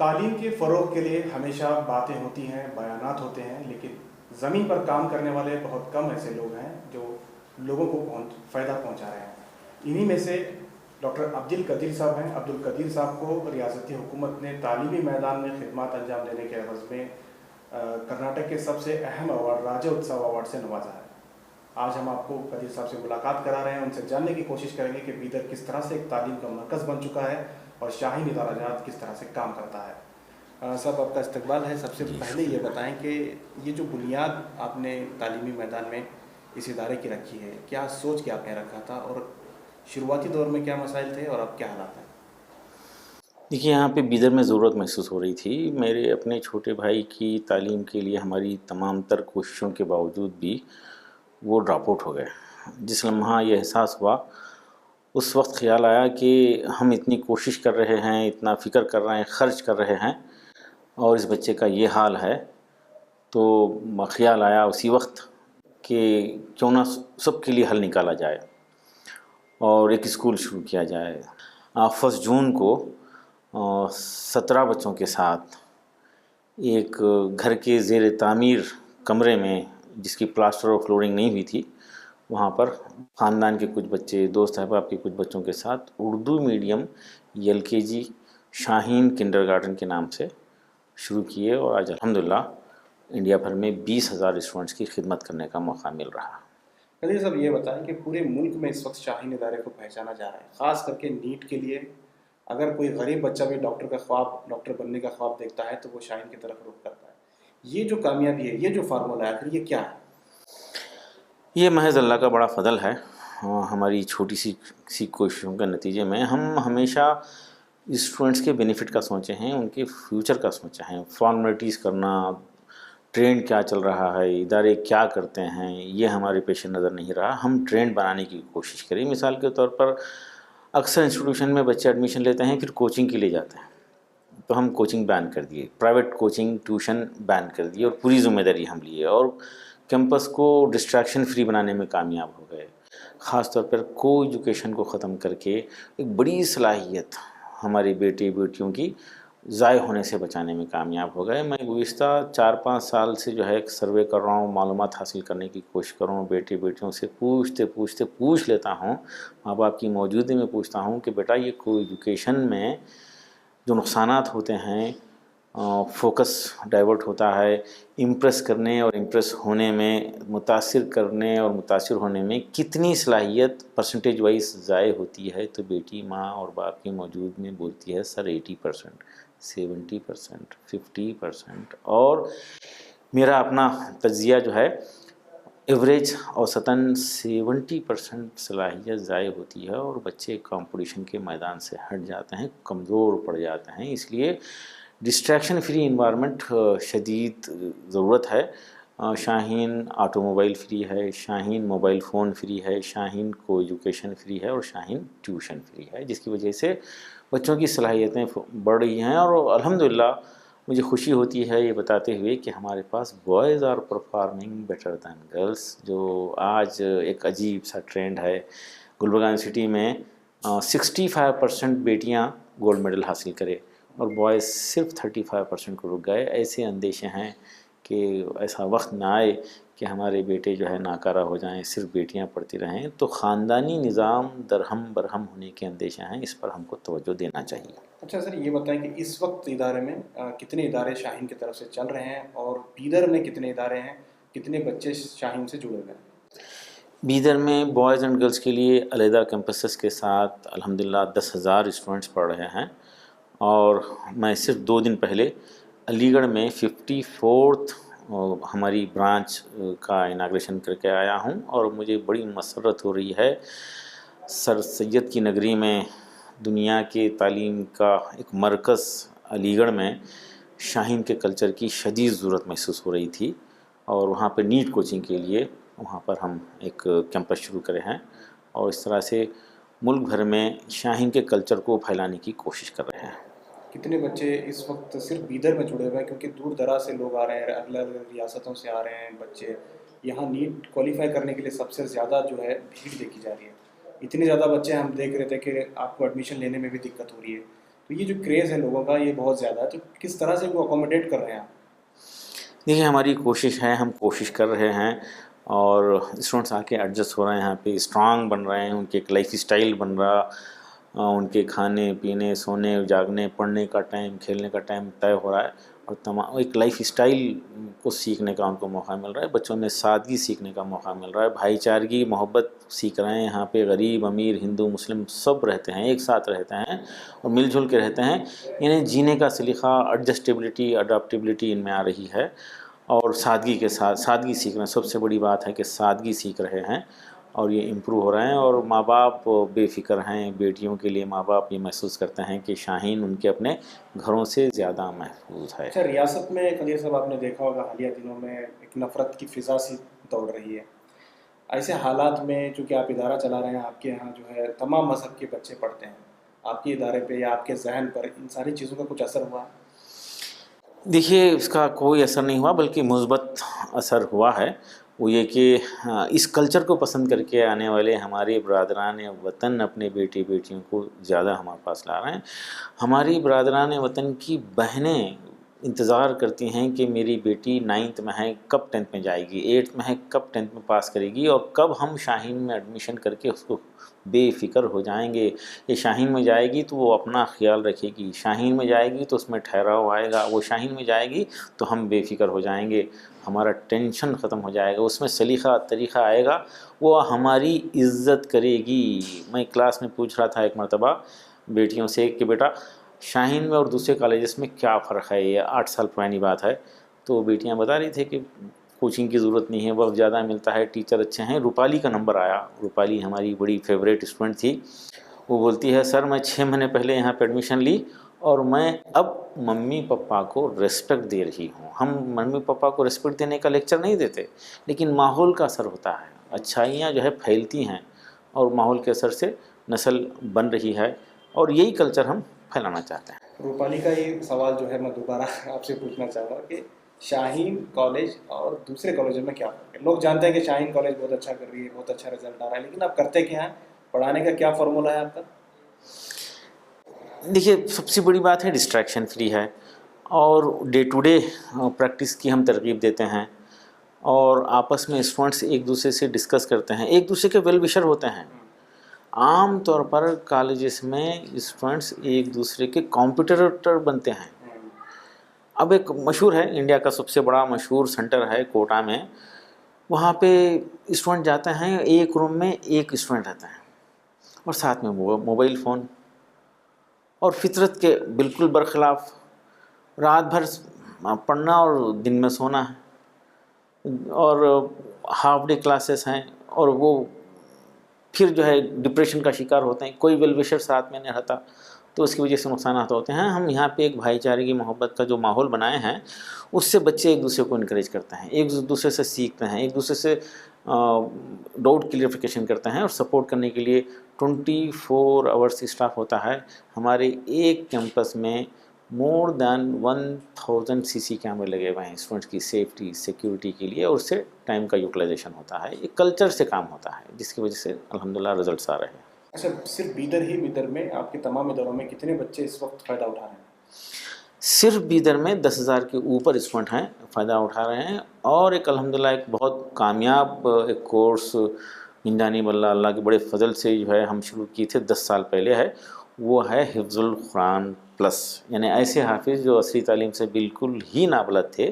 تعلیم کے فروغ کے لیے ہمیشہ باتیں ہوتی ہیں، بیانات ہوتے ہیں، لیکن زمین پر کام کرنے والے بہت کم ایسے لوگ ہیں جو لوگوں کو فائدہ پہنچا رہے ہیں۔ انہی میں سے ڈاکٹر عبدالقدیر صاحب ہیں۔ عبدالقدیر صاحب کو ریاستی حکومت نے تعلیمی میدان میں خدمات انجام دینے کے عوض میں کرناٹک کے سب سے اہم ایوارڈ راجہ اتسو ایوارڈ سے نوازا ہے۔ آج ہم آپ کو قدیر صاحب سے ملاقات کرا رہے ہیں، ان سے جاننے کی کوشش کریں گے کہ بیدر کس طرح سے ایک تعلیم کا مرکز بن چکا ہے اور شاہین ادارہ جات کس طرح سے کام کرتا ہے۔ صاحب آپ کا استقبال ہے۔ سب سے پہلے یہ بتائیں کہ یہ جو بنیاد آپ نے تعلیمی میدان میں اس ادارے کی رکھی ہے، کیا سوچ کے آپ نے رکھا تھا اور شروعاتی دور میں کیا مسائل تھے اور اب کیا حالات ہیں؟ دیکھیے، یہاں پہ بیدر میں ضرورت محسوس ہو رہی تھی۔ میرے اپنے چھوٹے بھائی کی تعلیم کے لیے ہماری تمام تر کوششوں کے باوجود بھی وہ ڈراپ آؤٹ ہو گئے۔ جس لمحہ یہ احساس ہوا، اس وقت خیال آیا کہ ہم اتنی کوشش کر رہے ہیں، اتنا فکر کر رہے ہیں، خرچ کر رہے ہیں، اور اس بچے کا یہ حال ہے، تو خیال آیا اسی وقت کہ کیوں نہ سب کے لیے حل نکالا جائے اور ایک اسکول شروع کیا جائے۔ 1 جون کو 17 بچوں کے ساتھ ایک گھر کے زیر تعمیر کمرے میں، جس کی پلاسٹر اور فلورنگ نہیں ہوئی تھی، وہاں پر خاندان کے کچھ بچے، دوست احباب کے کچھ بچوں کے ساتھ اردو میڈیم LKG شاہین کنڈر گارڈن کے نام سے شروع کیے، اور آج الحمدللہ انڈیا بھر میں 20,000 اسٹوڈنٹس کی خدمت کرنے کا موقع مل رہا۔ قدیر صاحب یہ بتائیں کہ پورے ملک میں اس وقت شاہین ادارے کو پہچانا جا رہا ہے، خاص کر کے نیٹ کے لیے۔ اگر کوئی غریب بچہ بھی ڈاکٹر بننے کا خواب دیکھتا ہے تو وہ شاہین کی طرف رخ کرتا ہے۔ یہ جو کامیابی ہے، یہ جو فارمولہ ہے، پھر یہ کیا ہے؟ یہ محض اللہ کا بڑا فضل ہے۔ ہماری چھوٹی سی کوششوں کے نتیجے میں ہم ہمیشہ اسٹوڈنٹس کے بینیفٹ کا سوچے ہیں، ان کے فیوچر کا سوچے ہیں۔ فارمیلٹیز کرنا، ٹرینڈ کیا چل رہا ہے، ادارے کیا کرتے ہیں، یہ ہمارے پیش نظر نہیں رہا۔ ہم ٹرینڈ بنانے کی کوشش کریں۔ مثال کے طور پر اکثر انسٹیٹیوشن میں بچے ایڈمیشن لیتے ہیں، پھر کوچنگ کے لیے جاتے ہیں، تو ہم کوچنگ بین کر دیے، پرائیویٹ کوچنگ ٹیوشن بین کر دیے، اور پوری ذمہ داری ہم لیے، اور کیمپس کو ڈسٹریکشن فری بنانے میں کامیاب ہو گئے۔ خاص طور پر کو ایجوکیشن کو ختم کر کے ایک بڑی صلاحیت ہمارے بیٹے بیٹیوں کی ضائع ہونے سے بچانے میں کامیاب ہو گئے۔ میں گزشتہ 4-5 سال سے جو ہے ایک سروے کر رہا ہوں، معلومات حاصل کرنے کی کوشش کر رہا ہوں، بیٹے بیٹیوں سے پوچھ لیتا ہوں، ماں باپ کی موجودگی میں پوچھتا ہوں کہ بیٹا یہ کو ایجوکیشن میں جو نقصانات ہوتے ہیں، فوکس ڈائیورٹ ہوتا ہے، امپریس کرنے اور امپریس ہونے میں، متاثر کرنے اور متاثر ہونے میں کتنی صلاحیت پرسنٹیج وائز ضائع ہوتی ہے، تو بیٹی ماں اور باپ کی موجود میں بولتی ہے سر 80%، 70%، 50%، اور میرا اپنا تجزیہ جو ہے ایوریج اوسطاً 70% صلاحیت ضائع ہوتی ہے، اور بچے کمپٹیشن کے میدان سے ہٹ جاتے ہیں، کمزور پڑ جاتے ہیں۔ اس لیے ڈسٹریکشن فری انوائرمنٹ شدید ضرورت ہے۔ شاہین آٹو موبائل فری ہے، شاہین موبائل فون فری ہے، شاہین کو ایجوکیشن فری ہے، اور شاہین ٹیوشن فری ہے، جس کی وجہ سے بچوں کی صلاحیتیں بڑھ رہی ہیں۔ اور الحمدللہ مجھے خوشی ہوتی ہے یہ بتاتے ہوئے کہ ہمارے پاس boys are performing better than girls, جو آج ایک عجیب سا ٹرینڈ ہے۔ گلبرگہ یونیورسٹی میں 65% بیٹیاں گولڈ میڈل حاصل کرے اور بوائز صرف 35% کو رک گئے۔ ایسے اندیشے ہیں کہ ایسا وقت نہ آئے کہ ہمارے بیٹے جو ہے ناکارہ ہو جائیں، صرف بیٹیاں پڑھتی رہیں، تو خاندانی نظام درہم برہم ہونے کے اندیشے ہیں، اس پر ہم کو توجہ دینا چاہیے۔ اچھا سر، یہ بتائیں کہ اس وقت ادارے میں کتنے ادارے شاہین کی طرف سے چل رہے ہیں، اور بیدر میں کتنے ادارے ہیں، کتنے بچے شاہین سے جڑے ہوئے ہیں؟ بیدر میں بوائز اینڈ گرلس کے لیے علیحدہ کیمپسز کے ساتھ الحمدللہ 10,000 اسٹوڈنٹس پڑھ رہے ہیں، اور میں صرف 2 دن پہلے علی گڑھ میں 54th ہماری برانچ کا اناگریشن کر کے آیا ہوں، اور مجھے بڑی مسرت ہو رہی ہے۔ سر سید کی نگری میں دنیا کے تعلیم کا ایک مرکز علی گڑھ میں شاہین کے کلچر کی شدید ضرورت محسوس ہو رہی تھی، اور وہاں پہ نیٹ کوچنگ کے لیے وہاں پر ہم ایک کیمپس شروع کرے ہیں، اور اس طرح سے ملک بھر میں شاہین کے کلچر کو پھیلانے کی کوشش کر رہے ہیں۔ کتنے بچے اس وقت صرف بیدر میں جڑے ہوئے ہیں؟ کیونکہ دور دراز سے لوگ آ رہے ہیں، الگ الگ ریاستوں سے آ رہے ہیں بچے یہاں نیٹ کوالیفائی کرنے کے لیے۔ سب سے زیادہ جو ہے بھیڑ دیکھی جا رہی ہے، اتنے زیادہ بچے ہم دیکھ رہے تھے کہ آپ کو ایڈمیشن لینے میں بھی دقت ہو رہی ہے۔ تو تو یہ جو کریز ہے لوگوں کا یہ بہت زیادہ ہے، تو کس طرح سے وہ اکوموڈیٹ کر رہے ہیں آپ؟ دیکھیے ہماری کوشش ہے، ہم کوشش کر رہے ہیں اور اسٹوڈنٹس آ کے ایڈجسٹ ہو رہے ہیں، یہاں پہ اسٹرانگ بن رہے ہیں، ان کے ایک لائف اسٹائل بن رہا، ان کے کھانے پینے سونے جاگنے پڑھنے کا ٹائم کھیلنے کا ٹائم طے ہو رہا ہے، اور تمام ایک لائف اسٹائل کو سیکھنے کا ان کو موقع مل رہا ہے، بچوں میں سادگی سیکھنے کا موقع مل رہا ہے، بھائی چارگی محبت سیکھ رہے ہیں، یہاں پہ غریب امیر ہندو مسلم سب رہتے ہیں، ایک ساتھ رہتے ہیں اور مل جل کے رہتے ہیں، انہیں جینے کا سلیقہ ایڈجسٹیبلٹی اڈاپٹیبلٹی ان میں آ رہی ہے، اور سادگی کے ساتھ سادگی سیکھ رہے ہیں، سب سے بڑی بات ہے کہ سادگی سیکھ رہے ہیں اور یہ امپروو ہو رہے ہیں، اور ماں باپ بے فکر ہیں، بیٹیوں کے لیے ماں باپ یہ محسوس کرتے ہیں کہ شاہین ان کے اپنے گھروں سے زیادہ محفوظ ہے۔ اچھا، ریاست میں قدیر صاحب آپ نے دیکھا ہوگا حالیہ دنوں میں ایک نفرت کی فضا سی دوڑ رہی ہے، ایسے حالات میں چونکہ آپ ادارہ چلا رہے ہیں، آپ کے یہاں جو ہے تمام مذہب کے بچے پڑھتے ہیں، آپ کے ادارے پہ یا آپ کے ذہن پر ان ساری چیزوں کا کچھ اثر ہوا؟ دیکھیے اس کا کوئی اثر نہیں ہوا، بلکہ مثبت اثر ہوا ہے، وہ یہ کہ اس کلچر کو پسند کر کے آنے والے ہمارے برادران وطن اپنے بیٹی بیٹیوں کو زیادہ ہمارے پاس لا رہے ہیں۔ ہماری برادران وطن کی بہنیں انتظار کرتی ہیں کہ میری بیٹی 9th میں ہے کب 10th میں جائے گی، 8th میں ہے کب 10th میں پاس کرے گی، اور کب ہم شاہین میں ایڈمیشن کر کے اس کو بے فکر ہو جائیں گے۔ یہ شاہین میں جائے گی تو وہ اپنا خیال رکھے گی، شاہین میں جائے گی تو اس میں ٹھہراؤ آئے گا، وہ شاہین میں جائے گی تو ہم بے فکر ہو جائیں گے، ہمارا ٹینشن ختم ہو جائے گا، اس میں سلیقہ طریقہ آئے گا، وہ ہماری عزت کرے گی۔ میں کلاس میں پوچھ رہا تھا ایک مرتبہ بیٹیوں سے کہ بیٹا شاہین میں اور دوسرے کالجز میں کیا فرق ہے، یہ 8 سال پرانی بات ہے، تو بیٹیاں بتا رہی تھیں کہ کوچنگ کی ضرورت نہیں ہے، وقت زیادہ ملتا ہے، ٹیچر اچھے ہیں۔ روپالی کا نمبر آیا، روپالی ہماری بڑی فیوریٹ اسٹوڈنٹ تھی، وہ بولتی ہے سر میں 6 مہینے پہلے یہاں پہ ایڈمیشن لی اور میں اب ممی پپا کو ریسپیکٹ دے رہی ہوں۔ ہم ممی پپا کو ریسپیکٹ دینے کا لیکچر نہیں دیتے، لیکن ماحول کا اثر ہوتا ہے، اچھائیاں جو ہے پھیلتی ہیں اور ماحول کے اثر سے نسل بن رہی ہے، اور یہی کلچر ہم پھیلانا چاہتے ہیں۔ روپالی کا یہ سوال جو ہے میں دوبارہ آپ سے پوچھنا چاہوں گا کہ شاہین کالج اور دوسرے کالجوں میں کیا فرق ہے؟ لوگ جانتے ہیں کہ شاہین کالج بہت اچھا کر رہی ہے، بہت اچھا رزلٹ آ رہا ہے، لیکن آپ کرتے کیا ہیں؟ پڑھانے کا کیا فارمولہ ہے آپ کا؟ دیکھیے سب سے بڑی بات ہے ڈسٹریکشن فری ہے، اور ڈے ٹو ڈے پریکٹس کی ہم ترغیب دیتے ہیں، اور آپس میں اسٹوڈنٹس ایک دوسرے سے ڈسکس کرتے ہیں، ایک دوسرے کے ویل وشر ہوتے ہیں۔ عام طور پر کالجز میں اسٹوڈنٹس ایک دوسرے کے کمپٹیٹر بنتے ہیں۔ اب ایک مشہور ہے، انڈیا کا سب سے بڑا مشہور سینٹر ہے کوٹا میں، وہاں پہ اسٹوڈنٹ جاتے ہیں، ایک روم میں ایک اسٹوڈنٹ رہتا ہے اور ساتھ میں موبائل فون، اور فطرت کے بالکل برخلاف، رات بھر پڑھنا اور دن میں سونا ہے، اور ہاف ڈے کلاسز ہیں، اور وہ پھر جو ہے ڈپریشن کا شکار ہوتے ہیں، کوئی ویل وشر ساتھ میں نہیں رہتا، تو اس کی وجہ سے نقصانات ہوتے ہیں۔ ہم یہاں پہ ایک بھائی چارے کی محبت کا جو ماحول بنائے ہیں، اس سے بچے ایک دوسرے کو انکریج کرتے ہیں، ایک دوسرے سے سیکھتے ہیں، ایک دوسرے سے ڈاؤٹ کلیئرفیکیشن کرتے ہیں، اور سپورٹ کرنے کے لیے 24 آورس اسٹاف ہوتا ہے۔ ہمارے ایک کیمپس میں مور دین 1000 CC کیمرے لگے ہوئے ہیں اسٹوڈنٹس کی سیفٹی سیکیورٹی کے لیے، اور اس سے ٹائم کا یوٹیلائزیشن ہوتا ہے، ایک کلچر سے کام ہوتا ہے، جس کی وجہ سے الحمدللہ رزلٹس آ رہے ہیں۔ اچھا، صرف بیدر میں آپ کے تمام اداروں میں کتنے بچے اس وقت فائدہ اٹھا رہے ہیں؟ صرف بیدر میں 10,000 کے اوپر اسٹوڈنٹ ہیں، فائدہ اٹھا رہے ہیں، اور ایک الحمدللہ ایک بہت کامیاب ایک کورس جنجانی باللہ اللہ کے بڑے فضل سے جو ہے ہم شروع کیے تھے 10 سال پہلے ہے، وہ ہے حفظ القرآن پلس، یعنی ایسے حافظ جو عصری تعلیم سے بالکل ہی نابلد تھے،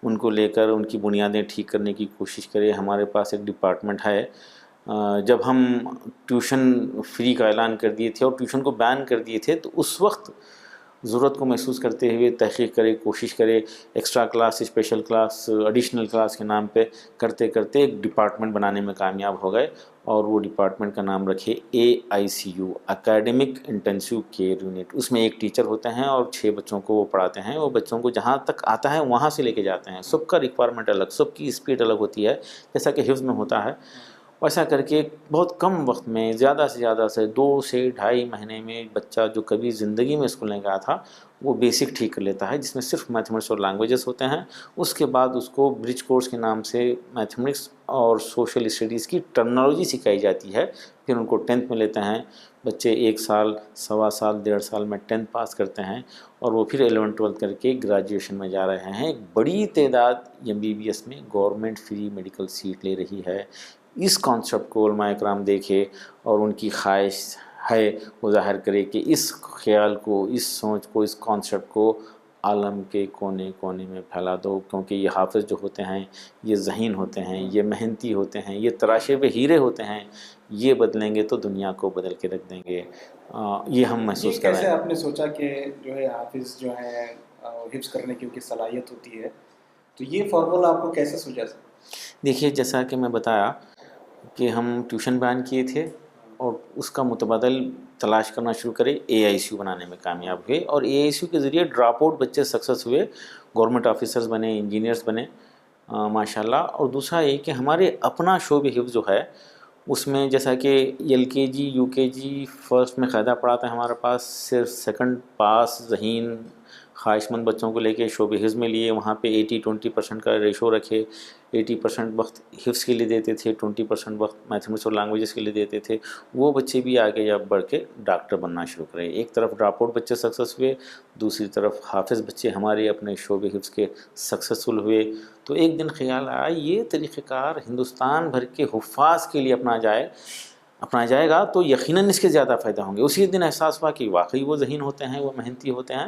ان کو لے کر ان کی بنیادیں ٹھیک کرنے کی کوشش کرے۔ ہمارے پاس ایک ڈپارٹمنٹ ہے، جب ہم ٹیوشن فری کا اعلان کر دیے تھے اور ٹیوشن کو بین کر دیے تھے، تو اس وقت ضرورت کو محسوس کرتے ہوئے تحقیق کرے، کوشش کرے، extra class special class additional class کے نام پہ کرتے کرتے ایک ڈپارٹمنٹ بنانے میں کامیاب ہو گئے، اور وہ ڈپارٹمنٹ کا نام رکھے AICU اکیڈمک انٹینسیو کیئر یونٹ۔ اس میں ایک ٹیچر ہوتے ہیں اور 6 بچوں کو وہ پڑھاتے ہیں، وہ بچوں کو جہاں تک آتا ہے وہاں سے لے کے جاتے ہیں، سب کا ریکوائرمنٹ الگ، سب کی اسپیڈ الگ ہوتی ہے، جیسا کہ حفظ میں ہوتا ہے، ویسا کر کے بہت کم وقت میں زیادہ سے زیادہ سے 2 سے 2.5 مہینے میں بچہ جو کبھی زندگی میں اسکول نہیں گیا تھا وہ بیسک ٹھیک کر لیتا ہے، جس میں صرف میتھمیٹکس اور لینگویجز ہوتے ہیں. اس کے بعد اس کو برج کورس کے نام سے میتھمیٹکس اور سوشل اسٹڈیز کی ٹرمنالوجی سکھائی جاتی ہے. پھر ان کو 10th میں لیتے ہیں بچے، 1 سال، 1.25 سال، 1.5 سال میں 10th پاس کرتے ہیں، اور وہ پھر 11 12 کر کے گریجویشن میں جا رہے ہیں. ایک بڑی تعداد MBBS میں گورنمنٹ فری میڈیکل سیٹ لے رہی ہے. اس کانسیپٹ کو علماء اکرام دیکھے اور ان کی خواہش ہے وہ ظاہر کرے کہ اس خیال کو، اس سوچ کو، اس کانسیپٹ کو عالم کے کونے کونے میں پھیلا دو، کیونکہ یہ حافظ جو ہوتے ہیں یہ ذہین ہوتے ہیں، یہ محنتی ہوتے ہیں، یہ تراشے ہوئے ہیرے ہوتے ہیں. یہ بدلیں گے تو دنیا کو بدل کے رکھ دیں گے. یہ ہم محسوس یہ کر رہے کیسے ہیں. آپ نے سوچا کہ جو ہے حافظ جو ہیں حفظ کرنے کی ان کی صلاحیت ہوتی ہے، تو یہ فارمولہ آپ کو کیسے سوچا سر؟ دیکھیے، جیسا کہ میں بتایا کہ ہم ٹیوشن بیان کیے تھے اور اس کا متبادل تلاش کرنا شروع کرے، AICU بنانے میں کامیاب ہوئے، اور AICU کے ذریعے ڈراپ آؤٹ بچے سکسیس ہوئے، گورنمنٹ آفیسرز بنے، انجینئرز بنے ماشاء اللہ. اور دوسرا یہ کہ ہمارے اپنا شعبہ حفظ جو ہے اس میں جیسا کہ LKG UKG فرسٹ میں قاعدہ پڑھا تھا ہمارے پاس، صرف سیکنڈ پاس ذہین خواہش مند بچوں کو لے کے شعبہ حفظ میں لیے. وہاں پہ 80-20% کا ریشو رکھے. 80% وقت حفظ کے لیے دیتے تھے، 20% وقت میتھمیٹکس اور لینگویجز کے لیے دیتے تھے. وہ بچے بھی آگے جب بڑھ کے ڈاکٹر بننا شروع کرے. ایک طرف ڈراپ آؤٹ بچے سکسیس ہوئے، دوسری طرف حافظ بچے ہمارے اپنے شعبہ حفظ کے سکسیسفل ہوئے. تو ایک دن خیال آیا یہ طریقہ کار ہندوستان بھر کے حفاظ کے لیے اپنا جائے گا تو یقیناً اس کے زیادہ فائدہ ہوں گے. اسی دن احساس ہوا کہ واقعی وہ ذہین ہوتے ہیں، وہ محنتی ہوتے ہیں.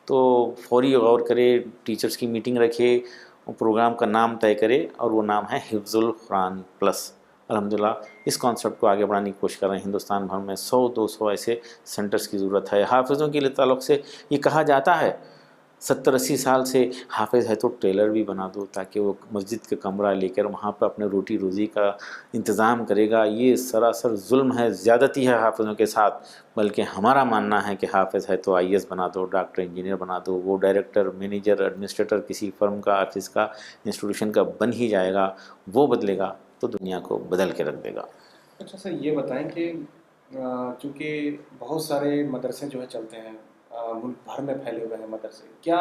تو فوری غور کرے، ٹیچرز کی میٹنگ رکھے، پروگرام کا نام طے کرے، اور وہ نام ہے حفظ القرآن پلس. الحمدللہ اس کانسیپٹ کو آگے بڑھانے کی کوشش کر رہے ہیں. ہندوستان بھر میں 100-200 ایسے سینٹرز کی ضرورت ہے. حافظوں کے تعلق سے یہ کہا جاتا ہے 70-80 سال سے حافظ ہے تو ٹیلر بھی بنا دو، تاکہ وہ مسجد کا کمرہ لے کر وہاں پہ اپنے روٹی روزی کا انتظام کرے گا. یہ سراسر ظلم ہے، زیادتی ہے حافظوں کے ساتھ. بلکہ ہمارا ماننا ہے کہ حافظ ہے تو IAS بنا دو، ڈاکٹر، انجینئر بنا دو. وہ ڈائریکٹر، مینیجر، ایڈمنسٹریٹر کسی فرم کا، آفس کا، انسٹیٹیوشن کا بن ہی جائے گا. وہ بدلے گا تو دنیا کو بدل کے رکھ دے گا. اچھا سر، یہ بتائیں کہ چونکہ بہت سارے مدرسے جو ہے چلتے ہیں ملک بھر میں پھیلے ہوئے ہیں مدرسے، کیا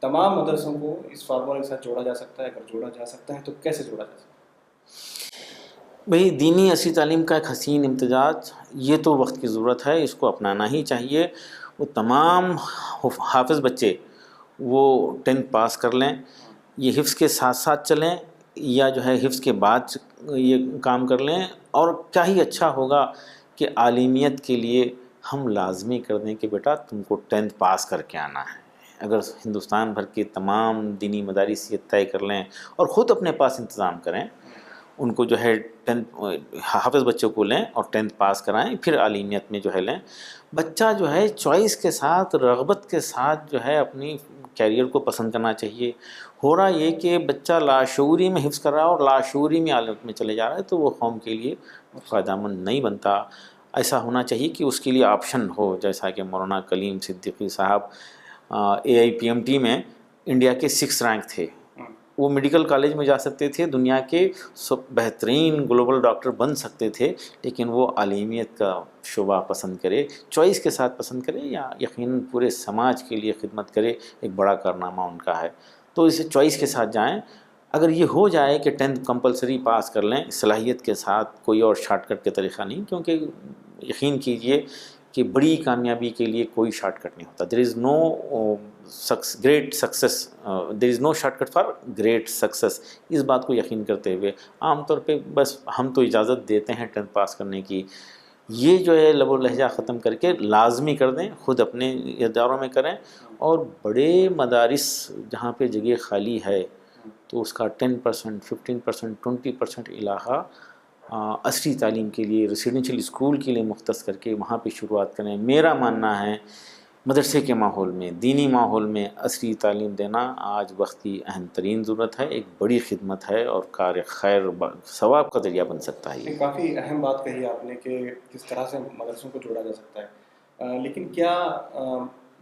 تمام مدرسوں کو اس فارمولے کے ساتھ جوڑا جا سکتا ہے؟ اگر جوڑا جا سکتا ہے تو کیسے جوڑا جا سکتا ہے؟ بھئی دینی اصلی تعلیم کا ایک حسین امتزاج، یہ تو وقت کی ضرورت ہے، اس کو اپنانا ہی چاہیے. وہ تمام حافظ بچے وہ 10th پاس کر لیں، یہ حفظ کے ساتھ ساتھ چلیں، یا جو ہے حفظ کے بعد یہ کام کر لیں. اور کیا ہی اچھا ہوگا کہ عالمیت کے لیے ہم لازمی کر دیں کہ بیٹا تم کو 10th پاس کر کے آنا ہے. اگر ہندوستان بھر کے تمام دینی مدارس یہ طے کر لیں اور خود اپنے پاس انتظام کریں، ان کو جو ہے 10th حافظ بچوں کو لیں اور 10th پاس کرائیں، پھر عالمیت میں جو ہے لیں. بچہ جو ہے چوائس کے ساتھ، رغبت کے ساتھ جو ہے اپنی کیریئر کو پسند کرنا چاہیے. ہو رہا یہ کہ بچہ لاشعوری میں حفظ کر رہا ہے اور لاشعوری میں عالمیت میں چلے جا رہا ہے، تو وہ قوم کے لیے فائدہ مند نہیں بنتا. ایسا ہونا چاہیے کہ اس کے لیے آپشن ہو، جیسا کہ مولانا کلیم صدیقی صاحب AIPMT میں انڈیا کے 6 رینک تھے. وہ میڈیکل کالج میں جا سکتے تھے، دنیا کے بہترین گلوبل ڈاکٹر بن سکتے تھے، لیکن وہ عالمیت کا شعبہ پسند کرے، چوائس کے ساتھ پسند کرے، یا یقیناً پورے سماج کے لیے خدمت کرے. ایک بڑا کارنامہ ان کا ہے. تو اسے چوائس کے ساتھ جائیں. اگر یہ ہو جائے کہ 10th کمپلسری پاس کر لیں صلاحیت کے ساتھ، کوئی اور شارٹ کٹ کے طریقہ نہیں، کیونکہ یقین کیجئے کہ بڑی کامیابی کے لیے کوئی شارٹ کٹ نہیں ہوتا. There is no great success, there is no short cut for great success. اس بات کو یقین کرتے ہوئے عام طور پہ بس ہم تو اجازت دیتے ہیں 10th پاس کرنے کی. یہ جو ہے لب و لہجہ ختم کر کے لازمی کر دیں، خود اپنے اداروں میں کریں. اور بڑے مدارس جہاں پہ جگہ خالی ہے تو اس کا 10%، 15%، 20% علاقہ عصری تعلیم کے لیے، ریسیڈنشل اسکول کے لیے مختص کر کے وہاں پہ شروعات کریں. میرا ماننا ہے مدرسے کے ماحول میں، دینی ماحول میں عصری تعلیم دینا آج وقت کی اہم ترین ضرورت ہے. ایک بڑی خدمت ہے اور کار خیر ثواب کا ذریعہ بن سکتا ہے. یہ کافی اہم بات کہی آپ نے کہ کس طرح سے مدرسوں کو جوڑا جا سکتا ہے. لیکن کیا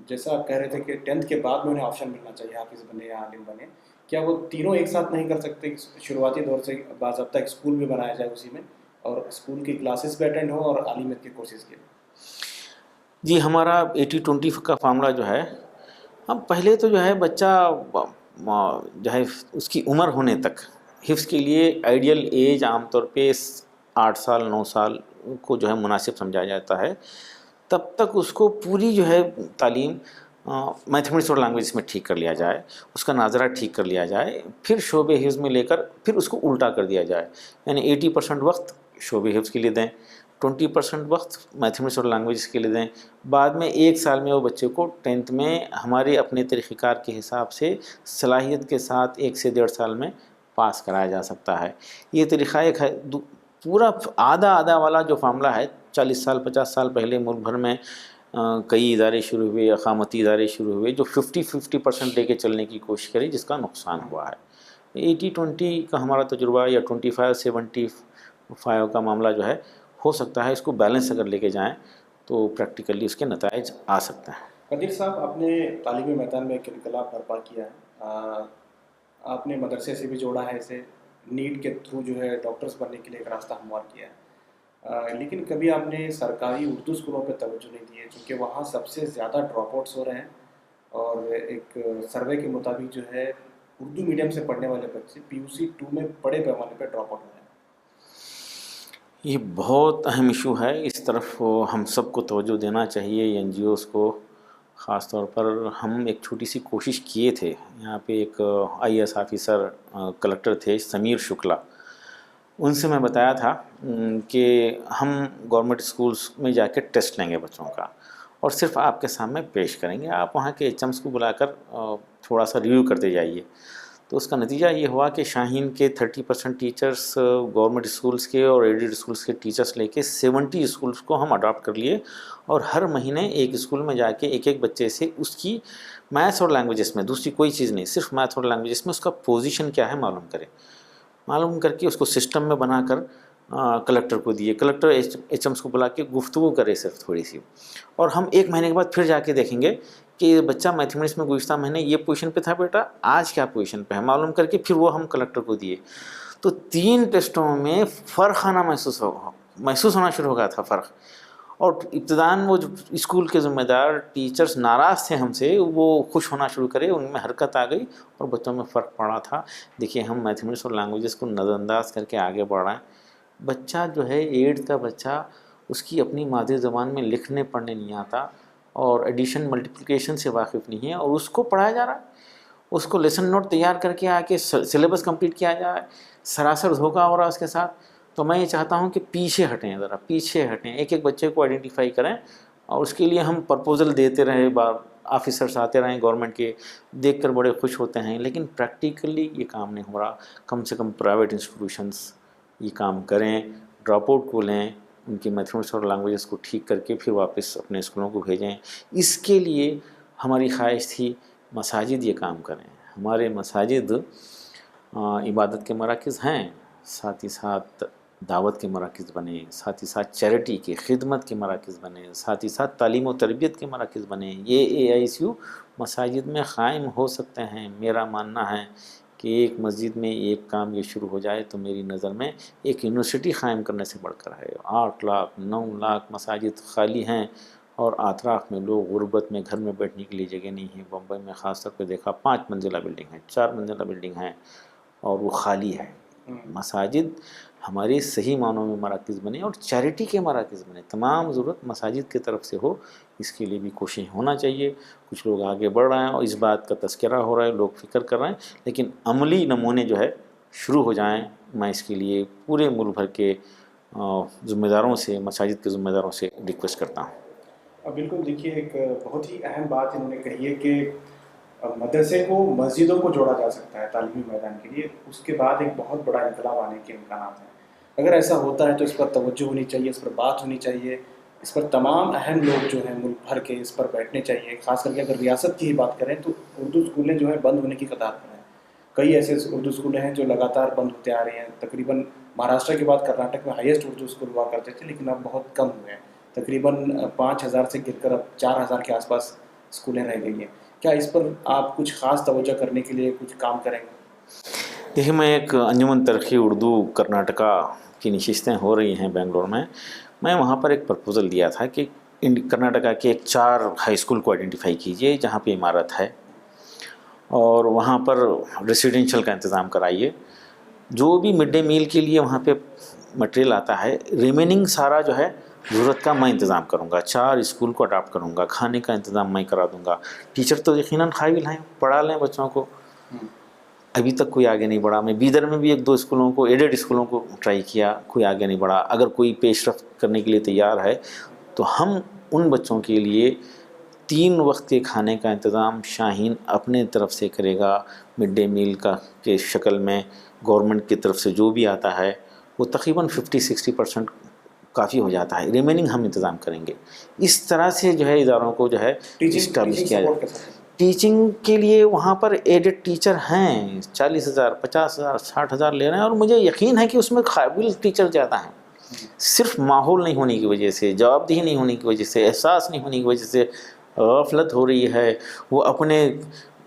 جیسا آپ کہہ رہے تھے کہ 10th کے بعد میں انہیں آپشن ملنا چاہیے، حافظ بنے یا عالم بنے، کیا وہ تینوں ایک ساتھ نہیں کر سکتے؟ شروعاتی دور سے باضابطہ ایک اسکول بھی بنایا جائے اسی میں، اور اسکول کی کلاسز بھی اٹینڈ ہوں اور عالمیت کے کورسز کے لیے؟ جی ہمارا 80-20 کا فارمولا جو ہے، ہم پہلے تو جو ہے بچہ جو ہے اس کی عمر ہونے تک حفظ کے لیے آئیڈیل ایج عام طور پہ 8 سال 9 سال کو جو ہے مناسب سمجھا جاتا ہے. تب تک اس کو پوری جو ہے تعلیم میتھمیٹکس اور لینگویج میں ٹھیک کر لیا جائے، اس کا ناظرہ ٹھیک کر لیا جائے، پھر شعبہ حفظ میں لے کر پھر اس کو الٹا کر دیا جائے. یعنی 80% وقت شعبہ حفظ کے لیے دیں، 20% وقت میتھمیٹکس اور لینگویج کے لیے دیں. بعد میں 1 سال میں وہ بچے کو 10th میں ہمارے اپنے طریقہ کار کے حساب سے صلاحیت کے ساتھ 1 سے 1.5 سال میں پاس کرایا جا سکتا ہے. یہ طریقہ ایک ہے. پورا آدھا والا جو معاملہ ہے، 40 سال 50 سال پہلے ملک بھر میں کئی ادارے شروع ہوئے، اقامتی ادارے شروع ہوئے جو 50% لے کے چلنے کی کوشش کریں، جس کا نقصان ہوا ہے. 80-20 کا ہمارا تجربہ یا 25-75 کا معاملہ جو ہے ہو سکتا ہے. اس کو بیلنس اگر لے کے جائیں تو پریکٹیکلی اس کے نتائج آ سکتے ہیں. قدیر صاحب، آپ نے تعلیمی میدان میں ایک انقلاب برپا کیا ہے. آپ نے مدرسے سے بھی جوڑا ہے اسے، نیٹ کے تھرو جو ہے ڈاکٹرز بننے کے لیے ایک راستہ ہموار کیا ہے. لیکن کبھی آپ نے سرکاری اردو اسکولوں پہ توجہ نہیں دی ہے، چونکہ وہاں سب سے زیادہ ڈراپ آؤٹس ہو رہے ہیں. اور ایک سروے کے مطابق جو ہے اردو میڈیم سے پڑھنے والے بچے PUC 2 میں بڑے پیمانے پہ ڈراپ آؤٹ ہو رہے ہیں. یہ بہت اہم ایشو ہے. اس طرف ہم سب کو توجہ دینا چاہیے، NGOs کو خاص طور پر. ہم ایک چھوٹی سی کوشش کیے تھے. یہاں پہ ایک IAS آفیسر کلکٹر تھے سمیر شکلا، ان سے میں بتایا تھا کہ ہم گورنمنٹ اسکولس میں جا کے ٹیسٹ لیں گے بچوں کا، اور صرف آپ کے سامنے پیش کریں گے. آپ وہاں کے HMs کو بلا کر تھوڑا سا ریویو کرتے جائیے. تو اس کا نتیجہ یہ ہوا کہ شاہین کے 30% ٹیچرز گورنمنٹ اسکولس کے اور ایڈیڈ اسکولس کے ٹیچرز لے کے 70 اسکولس کو ہم اڈاپٹ کر لیے، اور ہر مہینے ایک اسکول میں جا کے ایک بچے سے اس کی میتھس اور لینگویجز میں، دوسری کوئی چیز نہیں، صرف میتھس اور لینگویجز میں اس کا پوزیشن کیا ہے معلوم کر کے اس کو سسٹم میں بنا کر کلکٹر کو دیے. کلکٹر HMs کو بلا کے گفتگو کرے صرف تھوڑی سی، اور ہم 1 مہینے کے بعد پھر جا کے دیکھیں گے کہ یہ بچہ میتھمیٹکس میں گزشتہ مہینے یہ پوزیشن پہ تھا بیٹا، آج کیا پوزیشن پہ ہے، معلوم کر کے پھر وہ ہم کلکٹر کو دیے. تو 3 ٹیسٹوں میں فرق آنا محسوس ہونا شروع ہو گیا تھا فرق. اور ابتداً وہ جو اسکول کے ذمہ دار ٹیچرز ناراض تھے ہم سے، وہ خوش ہونا شروع کرے، ان میں حرکت آ گئی اور بچوں میں فرق پڑا تھا. دیکھیے ہم میتھمیٹکس اور لینگویجز کو نظر انداز کر کے آگے بڑھ رہے ہیں. بچہ جو ہے 8 کا بچہ، اس کی اپنی مادری زبان میں لکھنے پڑھنے نہیں آتا اور ایڈیشن ملٹیپلیکیشن سے واقف نہیں ہے، اور اس کو پڑھایا جا رہا ہے. اس کو لیسن نوٹ تیار کر کے آ کے سلیبس کمپلیٹ کیا جائے، سراسر دھوکہ ہو رہا ہے اس کے ساتھ. تو میں یہ چاہتا ہوں کہ پیچھے ہٹیں، ذرا پیچھے ہٹیں، ایک بچے کو آئیڈینٹیفائی کریں، اور اس کے لیے ہم پرپوزل دیتے رہے. آفیسرس آتے رہیں گورنمنٹ کے، دیکھ کر بڑے خوش ہوتے ہیں، لیکن پریکٹیکلی یہ کام نہیں ہو رہا. کم سے کم پرائیویٹ انسٹیٹیوشنس یہ کام کریں، ڈراپ آؤٹ کو لیں، ان کی میتھمیٹکس اور لینگویجز کو ٹھیک کر کے پھر واپس اپنے اسکولوں کو بھیجیں. اس کے لیے ہماری خواہش تھی مساجد یہ کام کریں. ہمارے مساجد عبادت کے مراکز ہیں، ساتھ ہی ساتھ دعوت کے مراکز بنے، ساتھ ہی ساتھ چیریٹی کے خدمت کے مراکز بنے، ساتھ ہی ساتھ تعلیم و تربیت کے مراکز بنے. یہ AISU مساجد میں قائم ہو سکتے ہیں. میرا ماننا ہے کہ ایک مسجد میں ایک کام یہ شروع ہو جائے تو میری نظر میں ایک یونیورسٹی قائم کرنے سے بڑھ کر ہے. 8 لاکھ 9 لاکھ مساجد خالی ہیں، اور اطراف میں لوگ غربت میں گھر میں بیٹھنے کے لیے جگہ نہیں ہے. بمبئی میں خاص طور پہ دیکھا 5 منزلہ بلڈنگ ہے، 4 منزلہ بلڈنگ ہیں، اور وہ خالی ہے. مساجد ہماری صحیح معنوں میں مراکز بنے اور چیریٹی کے مراکز بنے. تمام ضرورت مساجد کی طرف سے ہو، اس کے لیے بھی کوشش ہونا چاہیے. کچھ لوگ آگے بڑھ رہے ہیں اور اس بات کا تذکرہ ہو رہا ہے، لوگ فکر کر رہے ہیں، لیکن عملی نمونے جو ہے شروع ہو جائیں. میں اس کے لیے پورے ملک بھر کے ذمہ داروں سے، مساجد کے ذمہ داروں سے ریکویسٹ کرتا ہوں. بالکل. دیکھیے ایک بہت ہی اہم بات انہوں نے کہی ہے کہ مدرسے کو مسجدوں کو جوڑا جا سکتا ہے تعلیمی میدان کے لیے. اس کے بعد ایک بہت بڑا انقلاب آنے کے امکانات ہیں. اگر ایسا ہوتا ہے تو اس پر توجہ ہونی چاہیے، اس پر بات ہونی چاہیے، اس پر تمام اہم لوگ جو ہیں ملک بھر کے اس پر بیٹھنے چاہیے. خاص کر کے اگر ریاست کی ہی بات کریں تو اردو اسکولیں جو ہیں بند ہونے کی قطار پر ہیں. کئی ایسے اردو اسکولیں ہیں جو لگاتار بند ہوتے آ رہے ہیں. تقریباً مہاراشٹر کے بعد کرناٹک میں ہائیسٹ اردو اسکول ہوا کرتے تھے، لیکن اب بہت کم ہوئے ہیں. تقریباً 5000 سے گر کر اب 4000 کے آس پاس اسکولیں رہ گئی ہیں. کیا اس پر آپ کچھ خاص توجہ کرنے کے لیے کچھ کام کریں گے؟ دیکھیے میں ایک انجمن ترقی اردو کرناٹکا کی نشستیں ہو رہی ہیں بنگلور میں وہاں پر ایک پرپوزل دیا تھا کہ کرناٹکا کے 4 ہائی اسکول کو آئیڈینٹیفائی کیجئے جہاں پہ عمارت ہے اور وہاں پر ریسیڈینشیل کا انتظام کرائیے. جو بھی مڈ ڈے میل کے لیے وہاں پہ مٹیریل آتا ہے ریمیننگ سارا جو ہے ضرورت کا میں انتظام کروں گا. 4 اسکول کو اڈاپٹ کروں گا, کھانے کا انتظام میں کرا دوں گا. ٹیچر تو یقیناً قابل ہیں, پڑھا لیں بچوں کو. ابھی تک کوئی آگے نہیں بڑھا. میں بیدر میں بھی 1-2 اسکولوں کو ایڈڈ اسکولوں کو ٹرائی کیا, کوئی آگے نہیں بڑھا. اگر کوئی پیش رفت کرنے کے لیے تیار ہے تو ہم ان بچوں کے لیے 3 وقت کے کھانے کا انتظام شاہین اپنے طرف سے کرے گا. مڈ ڈے میل کا کے شکل میں گورنمنٹ کی طرف سے جو بھی آتا ہے وہ تقریباً 50-60% کافی ہو جاتا ہے, ریمیننگ ہم انتظام کریں گے. اس طرح سے جو ہے اداروں کو جو ہے اسٹیبلش کیا جائے. ٹیچنگ کے لیے وہاں پر ایڈڈ ٹیچر ہیں, 40,000 50,000 60,000 لے رہے ہیں, اور مجھے یقین ہے کہ اس میں قابل ٹیچر زیادہ ہیں. صرف ماحول نہیں ہونے کی وجہ سے, جواب دہی نہیں ہونے کی وجہ سے, احساس نہیں ہونے کی وجہ سے غفلت ہو رہی ہے. وہ اپنے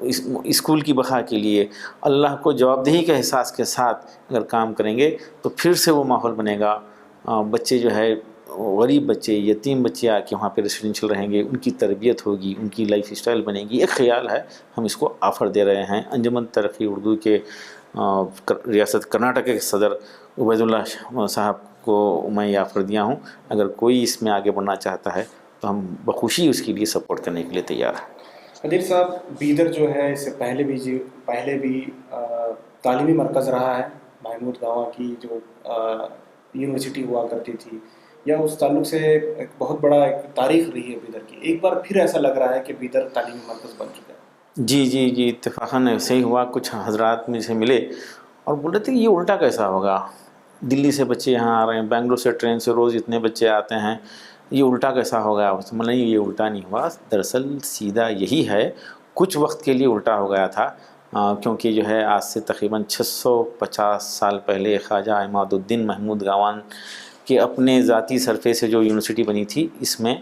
اسکول کی بقا کے لیے اللہ کو جواب دہی کے احساس کے ساتھ اگر کام کریں گے تو پھر سے وہ ماحول بنے گا. بچے جو ہے غریب بچے, یتیم بچے آ کے وہاں پہ ریسیڈینشیل رہیں گے, ان کی تربیت ہوگی, ان کی لائف اسٹائل بنے گی. ایک خیال ہے, ہم اس کو آفر دے رہے ہیں. انجمن ترقی اردو کے ریاست کرناٹک کے صدر عبید اللہ صاحب کو میں یہ آفر دیا ہوں. اگر کوئی اس میں آگے بڑھنا چاہتا ہے تو ہم بخوشی اس کے لیے سپورٹ کرنے کے لیے تیار ہیں. قدیر صاحب, بیدر جو ہے اس سے پہلے بھی تعلیمی مرکز رہا ہے. محمود گاواں کی جو یونیورسٹی ہوا کرتی تھی, یا اس تعلق سے ایک بہت بڑا ایک تاریخ رہی ہے بیدر کی. ایک بار پھر ایسا لگ رہا ہے کہ بیدر تعلیمی مرکز بن چکا ہے. جی اتفاقاً ایسے ہی ہوا. کچھ حضرات مجھ سے ملے اور بول رہے تھے کہ یہ الٹا کیسا ہوگا, دلی سے بچے یہاں آ رہے ہیں, بنگلور سے ٹرین سے روز اتنے بچے آتے ہیں, یہ الٹا کیسا ہوگا. نہیں, یہ الٹا نہیں ہوا. دراصل سیدھا یہی ہے, کچھ وقت کے لیے الٹا ہو گیا تھا کیونکہ جو ہے آج سے تقریباً 650 سال پہلے خواجہ عماد الدین محمود گاواں کے اپنے ذاتی صرفے سے جو یونیورسٹی بنی تھی, اس میں